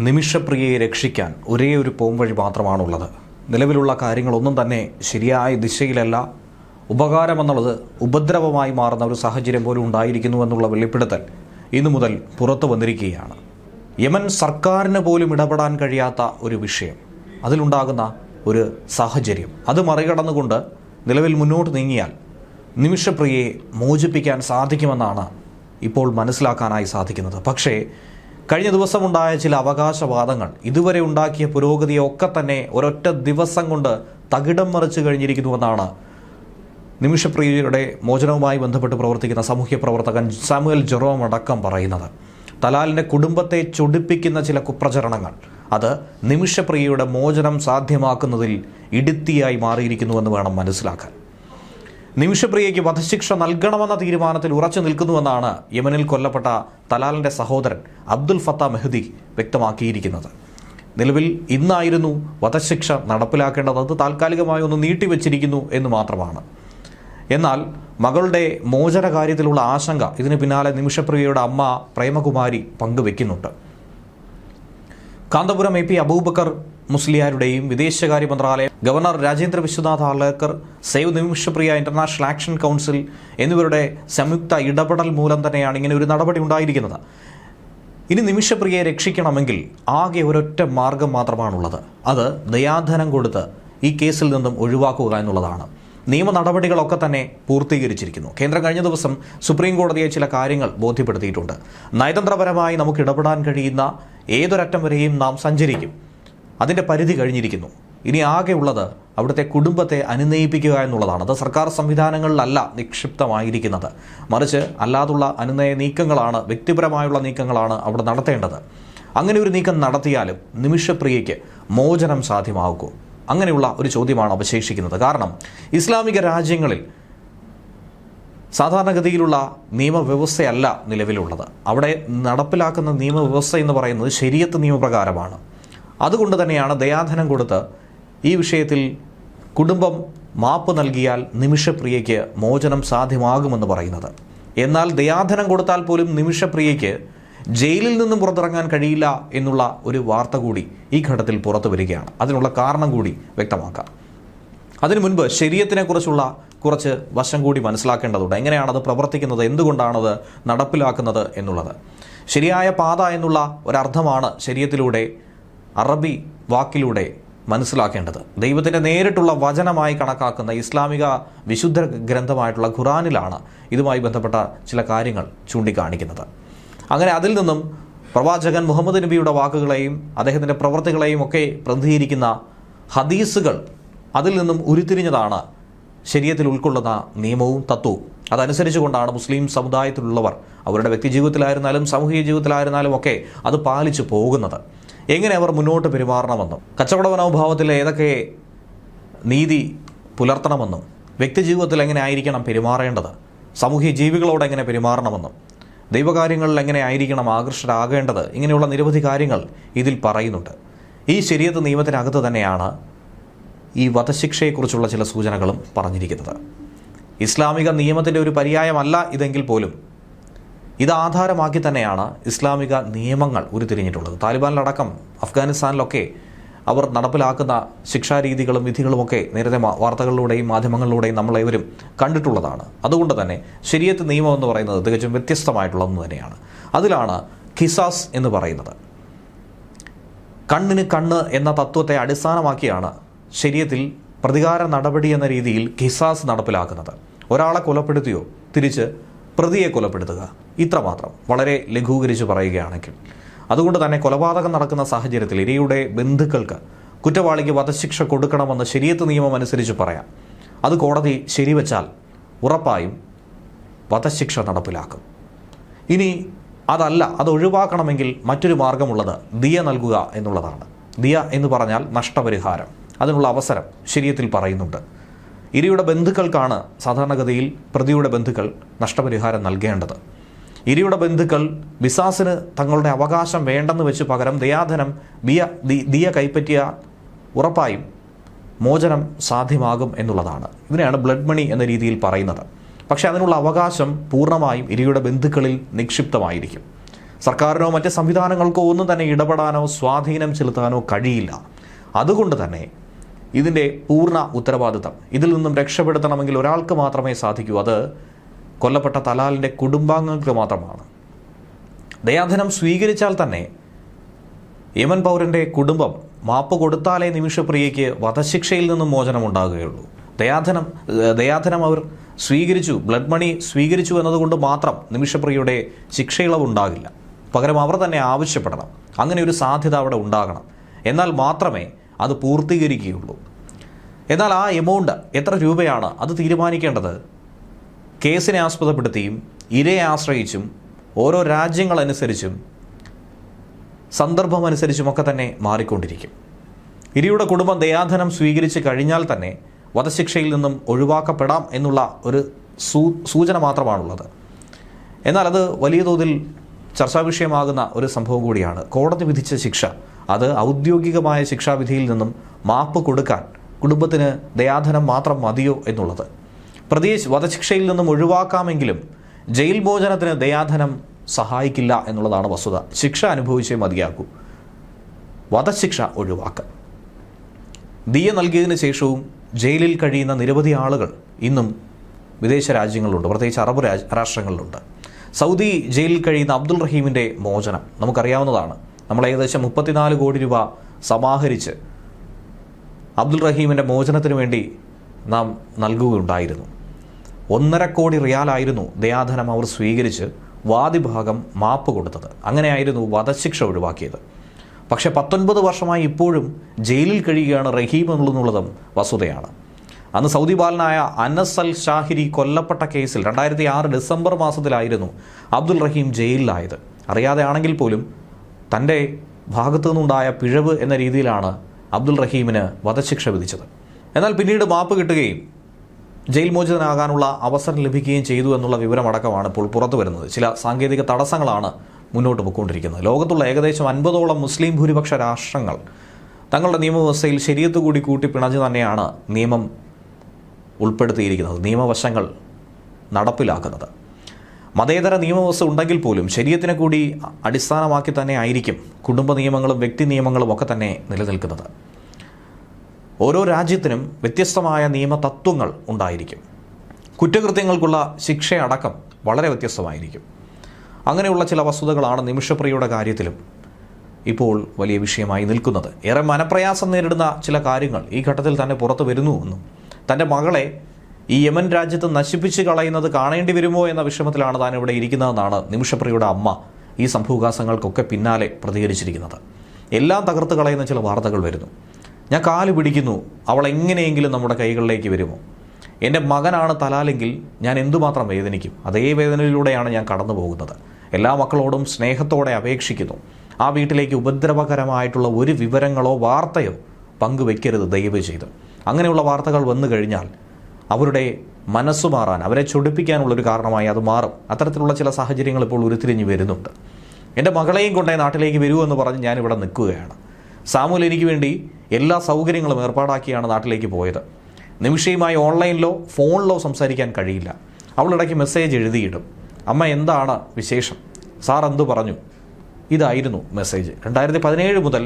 നിമിഷപ്രിയയെ രക്ഷിക്കാൻ ഒരേ ഒരു പോംവഴി മാത്രമാണുള്ളത്. നിലവിലുള്ള കാര്യങ്ങളൊന്നും തന്നെ ശരിയായ ദിശയിലല്ല. ഉപകാരമെന്നുള്ളത് ഉപദ്രവമായി മാറുന്ന ഒരു സാഹചര്യം പോലും ഉണ്ടായിരിക്കുന്നു എന്നുള്ള വെളിപ്പെടുത്തൽ ഇന്നു മുതൽ പുറത്തു വന്നിരിക്കുകയാണ്. യമൻ സർക്കാരിന് പോലും ഇടപെടാൻ കഴിയാത്ത ഒരു വിഷയം, അതിലുണ്ടാകുന്ന ഒരു സാഹചര്യം, അത് മറികടന്നുകൊണ്ട് നിലവിൽ മുന്നോട്ട് നീങ്ങിയാൽ നിമിഷപ്രിയയെ മോചിപ്പിക്കാൻ സാധിക്കുമെന്നാണ് ഇപ്പോൾ മനസ്സിലാക്കാനായി സാധിക്കുന്നത്. പക്ഷേ കഴിഞ്ഞ ദിവസമുണ്ടായ ചില അവകാശവാദങ്ങൾ ഇതുവരെ ഉണ്ടാക്കിയ പുരോഗതിയെ ഒക്കെ തന്നെ ഒരൊറ്റ ദിവസം കൊണ്ട് തകിടം മറിച്ച് കഴിഞ്ഞിരിക്കുന്നുവെന്നാണ് നിമിഷപ്രിയയുടെ മോചനവുമായി ബന്ധപ്പെട്ട് പ്രവർത്തിക്കുന്ന സാമൂഹ്യ പ്രവർത്തകൻ സാമുവൽ ജെറോം അടക്കം പറയുന്നത്. തലാലിൻ്റെ കുടുംബത്തെ ചൊടിപ്പിക്കുന്ന ചില കുപ്രചരണങ്ങൾ അത് നിമിഷപ്രിയയുടെ മോചനം സാധ്യമാക്കുന്നതിൽ ഇടുത്തിയായി മാറിയിരിക്കുന്നുവെന്ന് വേണം മനസ്സിലാക്കാൻ. നിമിഷപ്രിയയ്ക്ക് വധശിക്ഷ നൽകണമെന്ന തീരുമാനത്തിൽ ഉറച്ചു നിൽക്കുന്നുവെന്നാണ് യമനിൽ കൊല്ലപ്പെട്ട തലാലിൻ്റെ സഹോദരൻ അബ്ദുൽ ഫത്ത മെഹ്ദി വ്യക്തമാക്കിയിരിക്കുന്നത്. നിലവിൽ ഇന്നായിരുന്നു വധശിക്ഷ നടപ്പിലാക്കേണ്ടത്, അത് താൽക്കാലികമായി ഒന്ന് നീട്ടിവെച്ചിരിക്കുന്നു എന്ന് മാത്രമാണ്. എന്നാൽ മകളുടെ മോചന കാര്യത്തിലുള്ള ആശങ്ക ഇതിന് പിന്നാലെ നിമിഷപ്രിയയുടെ അമ്മ പ്രേമകുമാരി പങ്കുവെക്കുന്നുണ്ട്. കാന്തപുരം AP അബൂബക്കർ മുസ്ലിയാരുടെയും വിദേശകാര്യ മന്ത്രാലയം, governor Rajendra Vishwanath Arlekar, save Nimishapriya international action council എന്നിവരുടെ സംയുക്ത ഇടപെടൽ മൂലം തന്നെയാണ് ഇങ്ങനെ ഒരു നടപടി ഉണ്ടായിരിക്കുന്നത്. ഇനി നിമിഷപ്രിയയെ രക്ഷിക്കണമെങ്കിൽ ആകെ ഒരൊറ്റ മാർഗം മാത്രമാണുള്ളത്. അത് ദയാധനം കൊടുത്ത് ഈ കേസിൽ നിന്നും ഒഴിവാക്കുക എന്നുള്ളതാണ്. നിയമ നടപടികളൊക്കെ തന്നെ പൂർത്തീകരിച്ചിരിക്കുന്നു. കേന്ദ്രം കഴിഞ്ഞ ദിവസം സുപ്രീം കോടതിയെ ചില കാര്യങ്ങൾ ബോധ്യപ്പെടുത്തിയിട്ടുണ്ട്. നയതന്ത്രപരമായി നമുക്ക് ഇടപെടാൻ കഴിയുന്ന ഏതൊരറ്റം വരെയും നാം സഞ്ചരിക്കും, അതിൻ്റെ പരിധി കഴിഞ്ഞിരിക്കുന്നു. ഇനി ആകെ ഉള്ളത് അവിടുത്തെ കുടുംബത്തെ അനുനയിപ്പിക്കുക എന്നുള്ളതാണ്. അത് സർക്കാർ സംവിധാനങ്ങളിലല്ല നിക്ഷിപ്തമായിരിക്കുന്നത്, മറിച്ച് അല്ലാതുള്ള അനുനയ നീക്കങ്ങളാണ്, വ്യക്തിപരമായുള്ള നീക്കങ്ങളാണ് അവിടെ നടത്തേണ്ടത്. അങ്ങനെ ഒരു നീക്കം നടത്തിയാലും നിമിഷപ്രിയയ്ക്ക് മോചനം സാധ്യമാകുമോ? അങ്ങനെയുള്ള ഒരു ചോദ്യമാണ് അവശേഷിക്കുന്നത്. കാരണം ഇസ്ലാമിക രാജ്യങ്ങളിൽ സാധാരണഗതിയിലുള്ള നിയമവ്യവസ്ഥയല്ല നിലവിലുള്ളത്. അവിടെ നടപ്പിലാക്കുന്ന നിയമവ്യവസ്ഥ എന്ന് പറയുന്നത് ശരീഅത്ത് നിയമപ്രകാരമാണ്. അതുകൊണ്ട് തന്നെയാണ് ദയാധനം കൊടുത്ത് ഈ വിഷയത്തിൽ കുടുംബം മാപ്പ് നൽകിയാൽ നിമിഷപ്രിയയ്ക്ക് മോചനം സാധ്യമാകുമെന്ന് പറയുന്നത്. എന്നാൽ ദയാധനം കൊടുത്താൽ പോലും നിമിഷപ്രിയയ്ക്ക് ജയിലിൽ നിന്നും പുറത്തിറങ്ങാൻ കഴിയില്ല എന്നുള്ള ഒരു വാർത്ത കൂടി ഈ ഘട്ടത്തിൽ പുറത്തു വരികയാണ്. അതിനുള്ള കാരണം കൂടി വ്യക്തമാക്കാം. അതിനു മുൻപ് ശരീഅത്തിനെ കുറിച്ചുള്ള കുറച്ച് വശം കൂടി മനസ്സിലാക്കേണ്ടതുണ്ട്. എങ്ങനെയാണത് പ്രവർത്തിക്കുന്നത്, എന്തുകൊണ്ടാണത് നടപ്പിലാക്കുന്നത് എന്നുള്ളത്. ശരിയായ പാത എന്നുള്ള ഒരർത്ഥമാണ് ശരീഅത്തിലൂടെ, അറബി വാക്കിലൂടെ മനസ്സിലാക്കേണ്ടത്. ദൈവത്തിൻ്റെ നേരിട്ടുള്ള വചനമായി കണക്കാക്കുന്ന ഇസ്ലാമിക വിശുദ്ധ ഗ്രന്ഥമായിട്ടുള്ള ഖുറാനിലാണ് ഇതുമായി ബന്ധപ്പെട്ട ചില കാര്യങ്ങൾ ചൂണ്ടിക്കാണിക്കുന്നത്. അങ്ങനെ അതിൽ നിന്നും പ്രവാചകൻ മുഹമ്മദ് നബിയുടെ വാക്കുകളെയും അദ്ദേഹത്തിൻ്റെ പ്രവൃത്തികളെയും ഒക്കെ പ്രതിനിധീകരിക്കുന്ന ഹദീസുകൾ, അതിൽ നിന്നും ഉരുത്തിരിഞ്ഞതാണ് ശരീഅത്തിൽ ഉൾക്കൊള്ളുന്ന നിയമവും തത്വവും. അതനുസരിച്ചുകൊണ്ടാണ് മുസ്ലിം സമുദായത്തിലുള്ളവർ അവരുടെ വ്യക്തിജീവിതത്തിലായിരുന്നാലും സാമൂഹിക ജീവിതത്തിലായിരുന്നാലും ഒക്കെ അത് പാലിച്ചു പോകുന്നത്. എങ്ങനെ അവർ മുന്നോട്ട് പെരുമാറണമെന്നും കച്ചവട മനോഭാവത്തിൽ ഏതൊക്കെ നീതി പുലർത്തണമെന്നും വ്യക്തിജീവിതത്തിൽ എങ്ങനെ ആയിരിക്കണം പെരുമാറേണ്ടത്, സാമൂഹിക ജീവികളോട് എങ്ങനെ പെരുമാറണമെന്നും ദൈവകാര്യങ്ങളിൽ എങ്ങനെ ആയിരിക്കണം ആകർഷകരാകേണ്ടത്, ഇങ്ങനെയുള്ള നിരവധി കാര്യങ്ങൾ ഇതിൽ പറയുന്നുണ്ട്. ഈ ശരീഅത്ത് നിയമത്തിനകത്ത് തന്നെയാണ് ഈ വധശിക്ഷയെക്കുറിച്ചുള്ള ചില സൂചനകളും പറഞ്ഞിരിക്കുന്നത്. ഇസ്ലാമിക നിയമത്തിൻ്റെ ഒരു പര്യായമല്ല ഇതെങ്കിൽ പോലും ഇത് ആധാരമാക്കി തന്നെയാണ് ഇസ്ലാമിക നിയമങ്ങൾ ഉരുത്തിരിഞ്ഞിട്ടുള്ളത്. താലിബാനിലടക്കം അഫ്ഗാനിസ്ഥാനിലൊക്കെ അവർ നടപ്പിലാക്കുന്ന ശിക്ഷാരീതികളും വിധികളുമൊക്കെ നേരത്തെ വാർത്തകളിലൂടെയും മാധ്യമങ്ങളിലൂടെയും നമ്മളേവരും കണ്ടിട്ടുള്ളതാണ്. അതുകൊണ്ട് തന്നെ ശരീഅത്ത് നിയമം എന്ന് പറയുന്നത് തികച്ചും വ്യത്യസ്തമായിട്ടുള്ള ഒന്ന് തന്നെയാണ്. അതിലാണ് ഖിസാസ് എന്ന് പറയുന്നത്. കണ്ണിന് കണ്ണ് എന്ന തത്വത്തെ അടിസ്ഥാനമാക്കിയാണ് ശരീഅത്തിൽ പ്രതികാര നടപടി എന്ന രീതിയിൽ ഖിസാസ് നടപ്പിലാക്കുന്നത്. ഒരാളെ കൊലപ്പെടുത്തിയോ തിരിച്ച് പ്രതിയെ കൊലപ്പെടുത്തുക, ഇത്രമാത്രം, വളരെ ലഘൂകരിച്ച് പറയുകയാണെങ്കിൽ. അതുകൊണ്ട് തന്നെ കൊലപാതകം നടക്കുന്ന സാഹചര്യത്തിൽ ഇരയുടെ ബന്ധുക്കൾക്ക് കുറ്റവാളിക്ക് വധശിക്ഷ കൊടുക്കണമെന്ന് ശരീഅത്ത് നിയമം അനുസരിച്ച് പറയാം. അത് കോടതി ശരിവെച്ചാൽ ഉറപ്പായും വധശിക്ഷ നടപ്പിലാക്കും. ഇനി അതല്ല, അത് ഒഴിവാക്കണമെങ്കിൽ മറ്റൊരു മാർഗമുള്ളത് ദിയ നൽകുക എന്നുള്ളതാണ്. ദിയ എന്ന് പറഞ്ഞാൽ നഷ്ടപരിഹാരം. അതിനുള്ള അവസരം ശരീഅത്തിൽ പറയുന്നുണ്ട്. ഇരയുടെ ബന്ധുക്കൾക്കാണ് സാധാരണഗതിയിൽ പ്രതിയുടെ ബന്ധുക്കൾ നഷ്ടപരിഹാരം നൽകേണ്ടത്. ഇരയുടെ ബന്ധുക്കൾ ബിസാസിന് തങ്ങളുടെ അവകാശം വേണ്ടെന്ന് വെച്ച് പകരം ദയാധനം ദിയ കൈപ്പറ്റിയ ഉറപ്പായും മോചനം സാധ്യമാകും എന്നുള്ളതാണ്. ഇതിനെയാണ് ബ്ലഡ് മണി എന്ന രീതിയിൽ പറയുന്നത്. പക്ഷേ അതിനുള്ള അവകാശം പൂർണ്ണമായും ഇരയുടെ ബന്ധുക്കളിൽ നിക്ഷിപ്തമായിരിക്കും. സർക്കാരിനോ മറ്റ് സംവിധാനങ്ങൾക്കോ ഒന്നും തന്നെ ഇടപെടാനോ സ്വാധീനം ചെലുത്താനോ കഴിയില്ല. അതുകൊണ്ട് തന്നെ ഇതിൻ്റെ പൂർണ്ണ ഉത്തരവാദിത്തം ഇതിൽ നിന്നും രക്ഷപ്പെടുത്തണമെങ്കിൽ ഒരാൾക്ക് മാത്രമേ സാധിക്കൂ. അത് കൊല്ലപ്പെട്ട തലാലിൻ്റെ കുടുംബാംഗങ്ങൾക്ക് മാത്രമാണ്. ദയാധനം സ്വീകരിച്ചാൽ തന്നെ യമൻ പൗരൻ്റെ കുടുംബം മാപ്പ് കൊടുത്താലേ നിമിഷപ്രിയയ്ക്ക് വധശിക്ഷയിൽ നിന്നും മോചനം ഉണ്ടാകുകയുള്ളൂ. ദയാധനം അവർ സ്വീകരിച്ചു, ബ്ലഡ് മണി സ്വീകരിച്ചു എന്നതുകൊണ്ട് മാത്രം നിമിഷപ്രിയയുടെ ശിക്ഷയിളവ് ഉണ്ടാകില്ല. പകരം അവർ തന്നെ ആവശ്യപ്പെടണം. അങ്ങനെ ഒരു സാധ്യത അവിടെ ഉണ്ടാകണം. എന്നാൽ മാത്രമേ അത് പൂർത്തീകരിക്കുകയുള്ളൂ. എന്നാൽ ആ എമൗണ്ട് എത്ര രൂപയാണ് അത് തീരുമാനിക്കേണ്ടത് കേസിനെ ആസ്പദപ്പെടുത്തിയും ഇരയെ ആശ്രയിച്ചും ഓരോ രാജ്യങ്ങളനുസരിച്ചും സന്ദർഭമനുസരിച്ചുമൊക്കെ തന്നെ മാറിക്കൊണ്ടിരിക്കും. ഇരയുടെ കുടുംബം ദയാധനം സ്വീകരിച്ച് കഴിഞ്ഞാൽ തന്നെ വധശിക്ഷയിൽ നിന്നും ഒഴിവാക്കപ്പെടാം എന്നുള്ള ഒരു സൂചന മാത്രമാണുള്ളത്. എന്നാൽ അത് വലിയ തോതിൽ ചർച്ചാ വിഷയമാകുന്ന ഒരു സംഭവം കൂടിയാണ്. കോടതി വിധിച്ച ശിക്ഷ അത് ഔദ്യോഗികമായ ശിക്ഷാവിധിയിൽ നിന്നും മാപ്പ് കൊടുക്കാൻ കുടുംബത്തിന് ദയാധനം മാത്രം മതിയോ എന്നുള്ളത്. പ്രതിയെ വധശിക്ഷയിൽ നിന്നും ഒഴിവാക്കാമെങ്കിലും ജയിൽ മോചനത്തിന് ദയാധനം സഹായിക്കില്ല എന്നുള്ളതാണ് വസ്തുത. ശിക്ഷ അനുഭവിച്ചേ മതിയാക്കൂ. വധശിക്ഷ ഒഴിവാക്കാം. ദിയ നൽകിയതിന് ശേഷവും ജയിലിൽ കഴിയുന്ന നിരവധി ആളുകൾ ഇന്നും വിദേശ രാജ്യങ്ങളിലുണ്ട്, പ്രത്യേകിച്ച് അറബ് രാഷ്ട്രങ്ങളിലുണ്ട്. സൗദി ജയിലിൽ കഴിയുന്ന അബ്ദുൾ റഹീമിൻ്റെ മോചനം നമുക്കറിയാവുന്നതാണ്. നമ്മൾ ഏകദേശം 34 കോടി രൂപ സമാഹരിച്ച് അബ്ദുൾ റഹീമിൻ്റെ മോചനത്തിന് വേണ്ടി നാം നൽകുകയുണ്ടായിരുന്നു. 1.5 കോടി റിയാലായിരുന്നു ദയാധനം അവർ സ്വീകരിച്ച് വാദിഭാഗം മാപ്പ് കൊടുത്തത്. അങ്ങനെയായിരുന്നു വധശിക്ഷ ഒഴിവാക്കിയത്. പക്ഷേ 19 വർഷമായി ഇപ്പോഴും ജയിലിൽ കഴിയുകയാണ് റഹീം എന്നുള്ളതും വസ്തുതയാണ്. അന്ന് സൗദി ബാലനായ അനസ് അൽ ഷാഹിരി കൊല്ലപ്പെട്ട കേസിൽ 2006 ഡിസംബർ മാസത്തിലായിരുന്നു അബ്ദുൾ റഹീം ജയിലിലായത്. അറിയാതെ ആണെങ്കിൽ പോലും തൻ്റെ ഭാഗത്തു നിന്നുണ്ടായ പിഴവ് എന്ന രീതിയിലാണ് അബ്ദുൾ റഹീമിന് വധശിക്ഷ വിധിച്ചത്. എന്നാൽ പിന്നീട് മാപ്പ് കിട്ടുകയും ജയിൽ മോചിതനാകാനുള്ള അവസരം ലഭിക്കുകയും ചെയ്തു എന്നുള്ള വിവരമടക്കമാണ് ഇപ്പോൾ പുറത്തു വരുന്നത്. ചില സാങ്കേതിക തടസ്സങ്ങളാണ് മുന്നോട്ട് പോയിക്കൊണ്ടിരിക്കുന്നത്. ലോകത്തുള്ള ഏകദേശം 50ഓളം മുസ്ലിം ഭൂരിപക്ഷ രാഷ്ട്രങ്ങൾ തങ്ങളുടെ നിയമവ്യവസ്ഥയിൽ ശരീഅത്ത് കൂടി കൂട്ടിപ്പിണഞ്ഞ് തന്നെയാണ് നിയമം ഉൾപ്പെടുത്തിയിരിക്കുന്നത്, നിയമവശങ്ങൾ നടപ്പിലാക്കുന്നത്. മതേതര നിയമവ്യവസ്ഥ ഉണ്ടെങ്കിൽ പോലും ശരീഅത്തിനെ കൂടി അടിസ്ഥാനമാക്കി തന്നെ ആയിരിക്കും കുടുംബ നിയമങ്ങളും വ്യക്തി നിയമങ്ങളും ഒക്കെ തന്നെ നിലനിൽക്കുന്നത്. ഓരോ രാജ്യത്തിനും വ്യത്യസ്തമായ നിയമതത്വങ്ങൾ ഉണ്ടായിരിക്കും. കുറ്റകൃത്യങ്ങൾക്കുള്ള ശിക്ഷയടക്കം വളരെ വ്യത്യസ്തമായിരിക്കും. അങ്ങനെയുള്ള ചില വസ്തുതകളാണ് നിമിഷപ്രിയയുടെ കാര്യത്തിലും ഇപ്പോൾ വലിയ വിഷയമായി നിൽക്കുന്നത്. ഏറെ മനപ്രയാസം നേരിടുന്ന ചില കാര്യങ്ങൾ ഈ ഘട്ടത്തിൽ തന്നെ പുറത്തു വരുന്നുവെന്നും തൻ്റെ മകളെ ഈ യമൻ രാജ്യത്ത് നശിപ്പിച്ച് കളയുന്നത് കാണേണ്ടി വരുമോ എന്ന വിഷമത്തിലാണ് താൻ ഇവിടെ ഇരിക്കുന്നതെന്നാണ് നിമിഷപ്രിയയുടെ അമ്മ ഈ സംഭവവികാസങ്ങൾക്കൊക്കെ പിന്നാലെ പ്രതികരിച്ചിരിക്കുന്നത്. എല്ലാം തകർത്ത് കളയുന്ന ചില വാർത്തകൾ വരുന്നു. ഞാൻ കാല് പിടിക്കുന്നു, അവൾ എങ്ങനെയെങ്കിലും നമ്മുടെ കൈകളിലേക്ക് വരുമോ? എൻ്റെ മകനാണ് തലാലെങ്കിൽ ഞാൻ എന്തുമാത്രം വേദനിക്കും. അതേ വേദനയിലൂടെയാണ് ഞാൻ കടന്നു പോകുന്നത്. എല്ലാ മക്കളോടും സ്നേഹത്തോടെ അപേക്ഷിക്കുന്നു, ആ വീട്ടിലേക്ക് ഉപദ്രവകരമായിട്ടുള്ള ഒരു വിവരങ്ങളോ വാർത്തയോ പങ്കുവെക്കരുത് ദയവ് ചെയ്ത്. അങ്ങനെയുള്ള വാർത്തകൾ വന്നു കഴിഞ്ഞാൽ അവരുടെ മനസ്സു മാറാൻ, അവരെ ചൊടിപ്പിക്കാനുള്ളൊരു കാരണമായി അത് മാറും. അത്തരത്തിലുള്ള ചില സാഹചര്യങ്ങൾ ഇപ്പോൾ ഉരുത്തിരിഞ്ഞ് വരുന്നുണ്ട്. എൻ്റെ മകളെയും കൊണ്ടേ നാട്ടിലേക്ക് വരൂ എന്ന് പറഞ്ഞ് ഞാനിവിടെ നിൽക്കുകയാണ്. സാമുൽ എനിക്ക് വേണ്ടി എല്ലാ സൗകര്യങ്ങളും ഏർപ്പാടാക്കിയാണ് നാട്ടിലേക്ക് പോയത്. നിമിഷയുമായി ഓൺലൈനിലോ ഫോണിലോ സംസാരിക്കാൻ കഴിയില്ല. അവളിടയ്ക്ക് മെസ്സേജ് എഴുതിയിടും, അമ്മ എന്താണ് വിശേഷം, സാർ എന്തു പറഞ്ഞു. ഇതായിരുന്നു മെസ്സേജ്. 2017 മുതൽ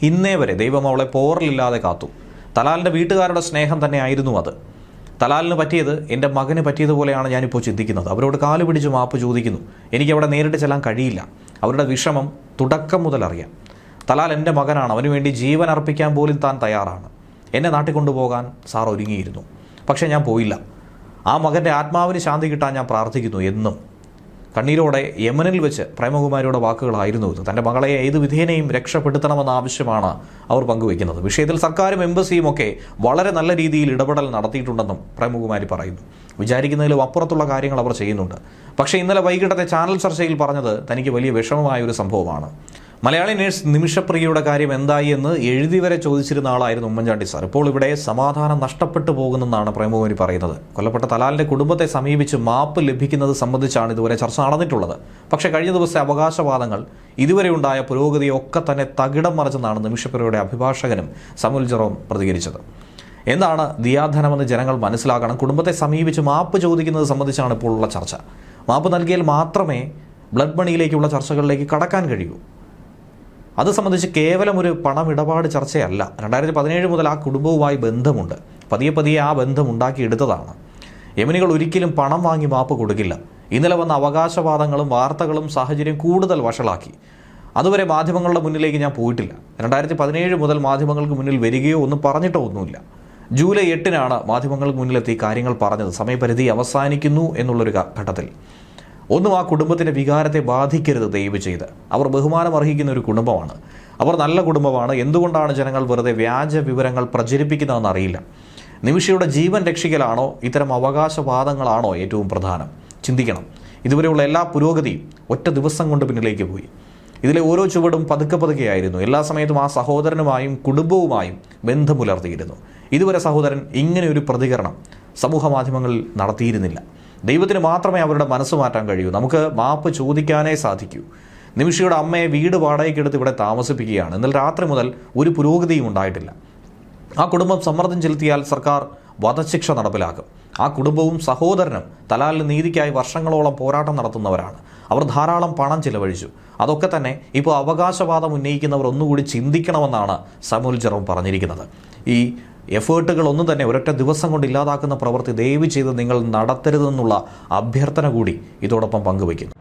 ഇന്നേ വരെ ദൈവം അവളെ പോറലില്ലാതെ കാത്തു. തലാലിൻ്റെ വീട്ടുകാരുടെ സ്നേഹം തന്നെ ആയിരുന്നു അത്. തലാലിന് പറ്റിയത് എൻ്റെ മകന് പറ്റിയതുപോലെയാണ് ഞാനിപ്പോൾ ചിന്തിക്കുന്നത്. അവരോട് കാല് പിടിച്ച് മാപ്പ് ചോദിക്കുന്നു. എനിക്കവിടെ നേരിട്ട് ചെല്ലാൻ കഴിയില്ല. അവരുടെ വിഷമം തുടക്കം മുതൽ അറിയാം. തലാൽ എൻ്റെ മകനാണ്, അവന് വേണ്ടി ജീവൻ അർപ്പിക്കാൻ പോലും താൻ തയ്യാറാണ്. എന്നെ നാട്ടിൽ കൊണ്ടുപോകാൻ സാർ ഒരുങ്ങിയിരുന്നു, പക്ഷേ ഞാൻ പോയില്ല. ആ മകൻ്റെ ആത്മാവിന് ശാന്തി കിട്ടാൻ ഞാൻ പ്രാർത്ഥിക്കുന്നു എന്നും. കണ്ണീരോടെ യമനിൽ വെച്ച് പ്രേമകുമാരിയുടെ വാക്കുകളായിരുന്നു ഇത്. തൻ്റെ മകളെ ഏത് വിധേനയും രക്ഷപ്പെടുത്തണമെന്ന ആവശ്യമാണ് അവർ പങ്കുവയ്ക്കുന്നത്. വിഷയത്തിൽ സർക്കാരും എംബസിയും ഒക്കെ വളരെ നല്ല രീതിയിൽ ഇടപെടൽ നടത്തിയിട്ടുണ്ടെന്നും പ്രേമകുമാരി പറയുന്നു. വിചാരിക്കുന്നതിലും അപ്പുറത്തുള്ള കാര്യങ്ങൾ അവർ ചെയ്യുന്നുണ്ട്. പക്ഷേ ഇന്നലെ വൈകിട്ടത്തെ ചാനൽ ചർച്ചയിൽ പറഞ്ഞത് തനിക്ക് വലിയ വിഷമമായ ഒരു സംഭവമാണ്. മലയാളി നേഴ്സ് നിമിഷപ്രിയയുടെ കാര്യം എന്തായി എന്ന് എഴുതി വരെ ചോദിച്ചിരുന്ന ആളായിരുന്നു ഉമ്മൻചാണ്ടി സാർ. ഇപ്പോൾ ഇവിടെ സമാധാനം നഷ്ടപ്പെട്ടു പോകുന്നെന്നാണ് പ്രേമകുമാരി പറയുന്നത്. കൊല്ലപ്പെട്ട തലാലിൻ്റെ കുടുംബത്തെ സമീപിച്ച് മാപ്പ് ലഭിക്കുന്നത് സംബന്ധിച്ചാണ് ഇതുവരെ ചർച്ച നടന്നിട്ടുള്ളത്. പക്ഷേ കഴിഞ്ഞ ദിവസത്തെ അവകാശവാദങ്ങൾ ഇതുവരെ ഉണ്ടായ പുരോഗതിയൊക്കെ തന്നെ തകിടം മറിച്ചെന്നാണ് നിമിഷപ്രിയയുടെ അഭിഭാഷകനും സമുൽ ജെറോം പ്രതികരിച്ചത്. എന്താണ് ദിയാധനമെന്ന് ജനങ്ങൾ മനസ്സിലാക്കണം. കുടുംബത്തെ സമീപിച്ച് മാപ്പ് ചോദിക്കുന്നത് സംബന്ധിച്ചാണ് ഇപ്പോൾ ഉള്ള ചർച്ച. മാപ്പ് നൽകിയാൽ മാത്രമേ ബ്ലഡ് മണിയിലേക്കുള്ള ചർച്ചകളിലേക്ക് കടക്കാൻ കഴിയൂ. അത് സംബന്ധിച്ച് കേവലം ഒരു പണമിടപാട് ചർച്ചയല്ല. 2017 മുതൽ ആ കുടുംബവുമായി ബന്ധമുണ്ട്. പതിയെ പതിയെ ആ ബന്ധം ഉണ്ടാക്കിയെടുത്തതാണ്. യമനികൾ ഒരിക്കലും പണം വാങ്ങി മാപ്പ് കൊടുക്കില്ല. ഇന്നലെ വന്ന അവകാശവാദങ്ങളും വാർത്തകളും സാഹചര്യം കൂടുതൽ വഷളാക്കി. അതുവരെ മാധ്യമങ്ങളുടെ മുന്നിലേക്ക് ഞാൻ പോയിട്ടില്ല. 2017 മുതൽ മാധ്യമങ്ങൾക്ക് മുന്നിൽ വരികയോ ഒന്നും പറഞ്ഞിട്ടോ ഒന്നുമില്ല. ജൂലൈ 8-നാണ് മാധ്യമങ്ങൾക്ക് മുന്നിലെത്തി കാര്യങ്ങൾ പറഞ്ഞത്. സമയപരിധി അവസാനിക്കുന്നു എന്നുള്ളൊരു ഘട്ടത്തിൽ. ഒന്നും ആ കുടുംബത്തിൻ്റെ വികാരത്തെ ബാധിക്കരുത് ദയവ് ചെയ്ത്. അവർ ബഹുമാനം അർഹിക്കുന്ന ഒരു കുടുംബമാണ്. അവർ നല്ല കുടുംബമാണ്. എന്തുകൊണ്ടാണ് ജനങ്ങൾ വെറുതെ വ്യാജ വിവരങ്ങൾ പ്രചരിപ്പിക്കുന്നതെന്ന് അറിയില്ല. നിമിഷയുടെ ജീവൻ രക്ഷിക്കലാണോ ഇത്തരം അവകാശവാദങ്ങളാണോ ഏറ്റവും പ്രധാനം? ചിന്തിക്കണം. ഇതുവരെയുള്ള എല്ലാ പുരോഗതിയും ഒറ്റ ദിവസം കൊണ്ട് പിന്നിലേക്ക് പോയി. ഇതിലെ ഓരോ ചുവടും പതുക്കെ പതുക്കെയായിരുന്നു. എല്ലാ സമയത്തും ആ സഹോദരനുമായും കുടുംബവുമായും ബന്ധം പുലർത്തിയിരുന്നു. ഇതുവരെ സഹോദരൻ ഇങ്ങനെ ഒരു പ്രതികരണം സമൂഹ മാധ്യമങ്ങളിൽ നടത്തിയിരുന്നില്ല. ദൈവത്തിന് മാത്രമേ അവരുടെ മനസ്സ് മാറ്റാൻ കഴിയൂ. നമുക്ക് മാപ്പ് ചോദിക്കാനേ സാധിക്കൂ. നിമിഷയുടെ അമ്മയെ വീട് വാടകയ്ക്കെടുത്ത് ഇവിടെ താമസിപ്പിക്കുകയാണ്. എന്നാൽ രാത്രി മുതൽ ഒരു പുരോഗതിയും ഉണ്ടായിട്ടില്ല. ആ കുടുംബം സമ്മർദ്ദം ചെലുത്തിയാൽ സർക്കാർ വധശിക്ഷ നടപ്പിലാക്കും. ആ കുടുംബവും സഹോദരനും തലാലിന് നീതിക്കായി വർഷങ്ങളോളം പോരാട്ടം നടത്തുന്നവരാണ്. അവർ ധാരാളം പണം ചിലവഴിച്ചു. അതൊക്കെ തന്നെ ഇപ്പോൾ അവകാശവാദം ഉന്നയിക്കുന്നവർ ഒന്നുകൂടി ചിന്തിക്കണമെന്നാണ് സാമുവൽ ജെറോം പറഞ്ഞിരിക്കുന്നത്. ഈ എഫേർട്ടുകളൊന്നും തന്നെ ഒരൊറ്റ ദിവസം കൊണ്ട് ഇല്ലാതാക്കുന്ന പ്രവൃത്തി ദയവ് ചെയ്ത് നിങ്ങൾ നടത്തരുതെന്നുള്ള അഭ്യർത്ഥന കൂടി ഇതോടൊപ്പം പങ്കുവയ്ക്കുന്നു.